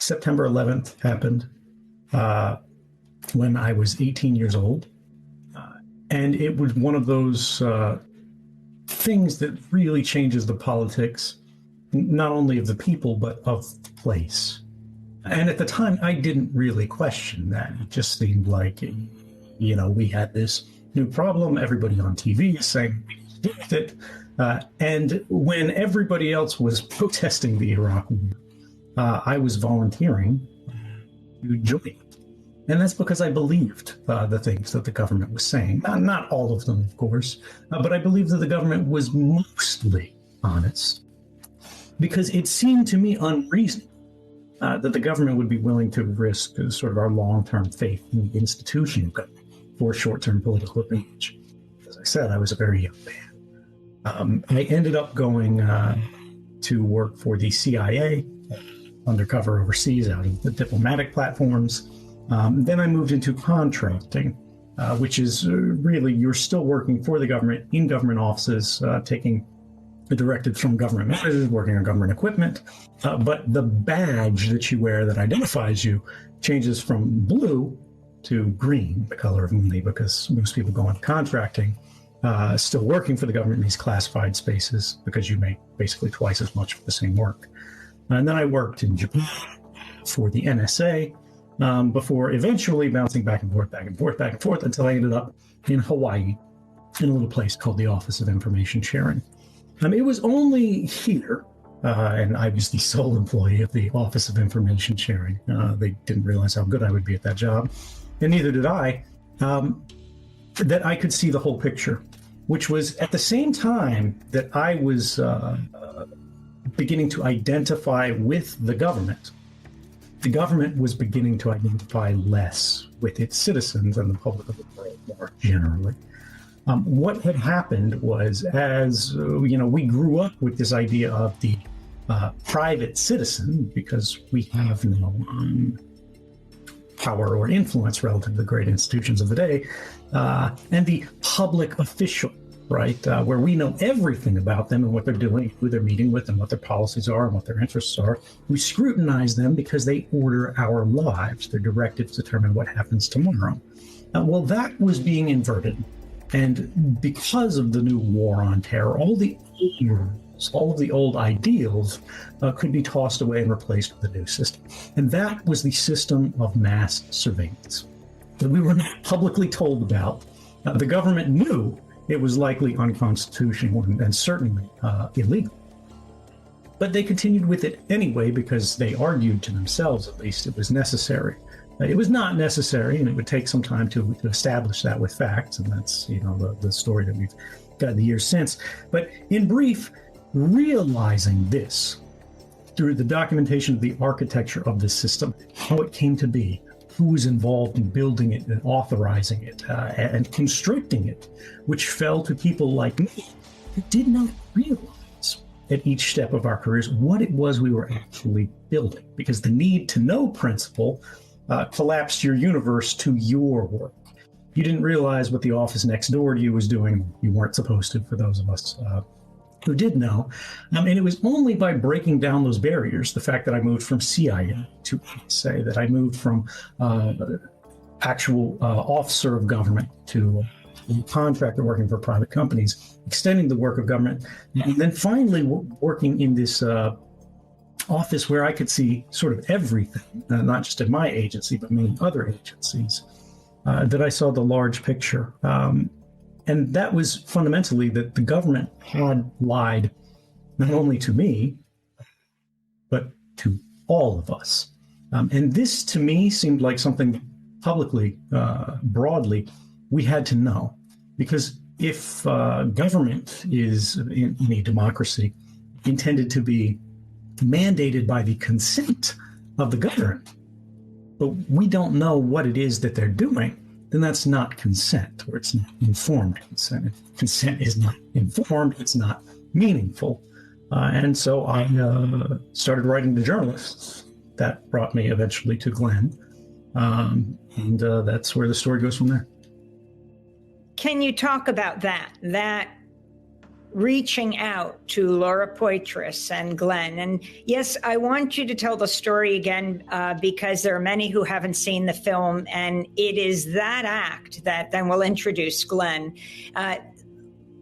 September 11th happened when I was 18 years old. And it was one of those things that really changes the politics, not only of the people, but of the place. And at the time, I didn't really question that. It just seemed like, we had this new problem. Everybody on TV is saying we need to deal with it. And when everybody else was protesting the Iraq War, I was volunteering to join it. And that's because I believed the things that the government was saying. Not all of them, of course, but I believed that the government was mostly honest, because it seemed to me unreasonable that the government would be willing to risk sort of our long-term faith in the institution of government for short-term political advantage. As I said, I was a very young man. I ended up going to work for the CIA, undercover overseas out of the diplomatic platforms. Then I moved into contracting, which is really you're still working for the government in government offices, taking the directives from government managers, working on government equipment. But the badge that you wear that identifies you changes from blue to green, the color of money, because most people go into contracting, still working for the government in these classified spaces because you make basically twice as much for the same work. And then I worked in Japan for the NSA, before eventually bouncing back and forth until I ended up in Hawaii in a little place called the Office of Information Sharing. It was only here, and I was the sole employee of the Office of Information Sharing. They didn't realize how good I would be at that job, and neither did I, that I could see the whole picture, which was at the same time that I was beginning to identify with the government was beginning to identify less with its citizens and the public of the world more generally. What had happened was, as we grew up with this idea of the private citizen, because we have no power or influence relative to the great institutions of the day, and the public official, right, where we know everything about them and what they're doing, who they're meeting with, and what their policies are and what their interests are. We scrutinize them because they order our lives. Their directives determine what happens tomorrow. Well, that was being inverted. And because of the new war on terror, all the old rules, all of the old ideals could be tossed away and replaced with a new system. And that was the system of mass surveillance that we were not publicly told about. The government knew it was likely unconstitutional and certainly illegal. But they continued with it anyway because they argued to themselves, at least, it was necessary. It was not necessary, and it would take some time to establish that with facts, and that's the story that we've got in the years since. But in brief, realizing this through the documentation of the architecture of this system, how it came to be, who was involved in building it and authorizing it and constricting it, which fell to people like me who did not realize at each step of our careers what it was we were actually building, because the need to know principle collapsed your universe to your work. You didn't realize what the office next door to you was doing. You weren't supposed to, for those of us who did know. And it was only by breaking down those barriers, the fact that I moved from CIA to NSA, that I moved from actual officer of government to a contractor working for private companies, extending the work of government, and then finally working in this office where I could see sort of everything, not just in my agency, but many other agencies, that I saw the large picture. And that was fundamentally that the government had lied not only to me, but to all of us. And this, to me, seemed like something publicly, broadly, we had to know. Because if government is, in a democracy, intended to be mandated by the consent of the governed, but we don't know what it is that they're doing, then that's not consent, or it's not informed consent. If consent is not informed, it's not meaningful. And so I started writing to journalists. That brought me eventually to Glenn. And that's where the story goes from there. Can you talk about that reaching out to Laura Poitras and Glenn. And yes, I want you to tell the story again because there are many who haven't seen the film, and it is that act that then will introduce Glenn.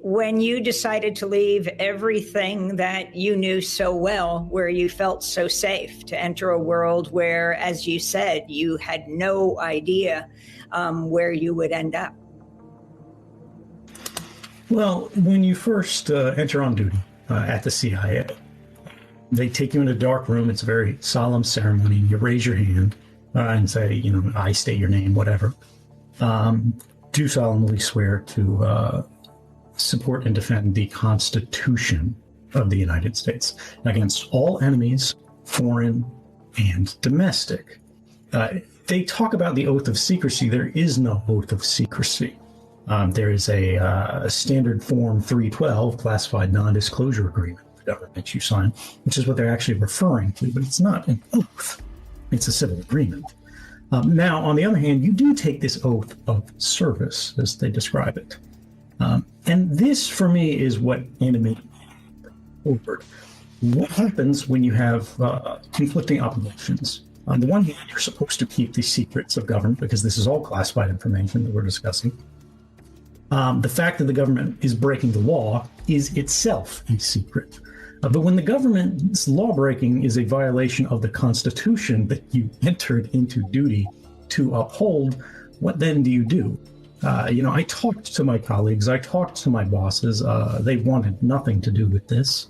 When you decided to leave everything that you knew so well, where you felt so safe, to enter a world where, as you said, you had no idea where you would end up. Well, when you first enter on duty at the CIA, they take you in a dark room. It's a very solemn ceremony. You raise your hand and say, I state your name, whatever. Do solemnly swear to support and defend the Constitution of the United States against all enemies, foreign and domestic. They talk about the oath of secrecy. There is no oath of secrecy. There is a standard form 312 classified non-disclosure agreement the government makes you sign, which is what they're actually referring to, but it's not an oath. It's a civil agreement. Now, on the other hand, you do take this oath of service, as they describe it. And this, for me, is what animated me forward. What happens when you have conflicting obligations? On the one hand, you're supposed to keep the secrets of government because this is all classified information that we're discussing. The fact that the government is breaking the law is itself a secret. But when the government's law breaking is a violation of the Constitution that you entered into duty to uphold, what then do you do? I talked to my colleagues, I talked to my bosses. They wanted nothing to do with this.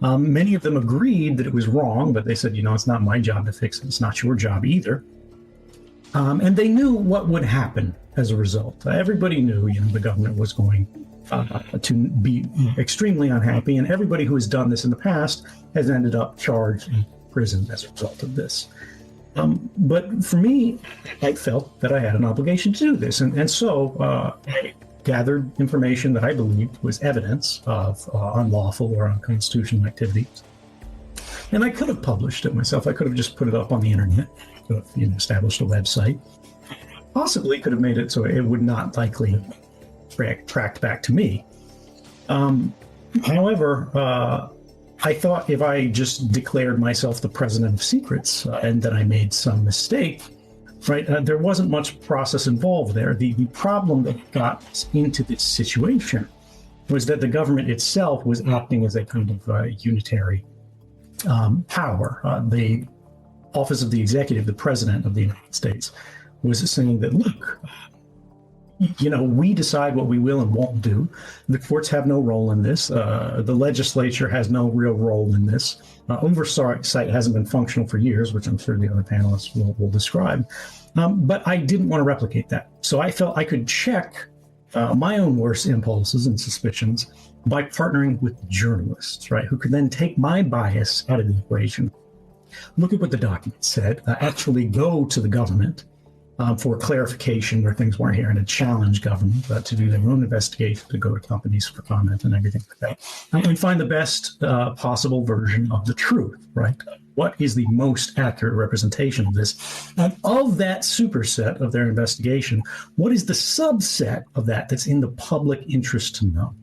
Many of them agreed that it was wrong, but they said, it's not my job to fix it. It's not your job either. And they knew what would happen as a result. Everybody knew, the government was going to be extremely unhappy, and everybody who has done this in the past has ended up charged in prison as a result of this. But for me, I felt that I had an obligation to do this. And so I gathered information that I believed was evidence of unlawful or unconstitutional activities. And I could have published it myself. I could have just put it up on the internet, could have established a website. Possibly could have made it so it would not likely tracked back to me. However, I thought if I just declared myself the president of secrets and that I made some mistake, right, there wasn't much process involved there. The problem that got us into this situation was that the government itself was acting as a kind of unitary power. The Office of the Executive, the President of the United States, was saying that, look, we decide what we will and won't do. The courts have no role in this. The legislature has no real role in this. Oversight hasn't been functional for years, which I'm sure the other panelists will describe. But I didn't want to replicate that. So I felt I could check my own worst impulses and suspicions by partnering with journalists, right, who could then take my bias out of the equation, look at what the document said, actually go to the government for clarification where things weren't here, and to challenge government to do their own investigation, to go to companies for comment and everything like that, and find the best possible version of the truth, right? What is the most accurate representation of this? And of that superset of their investigation, what is the subset of that that's in the public interest to know?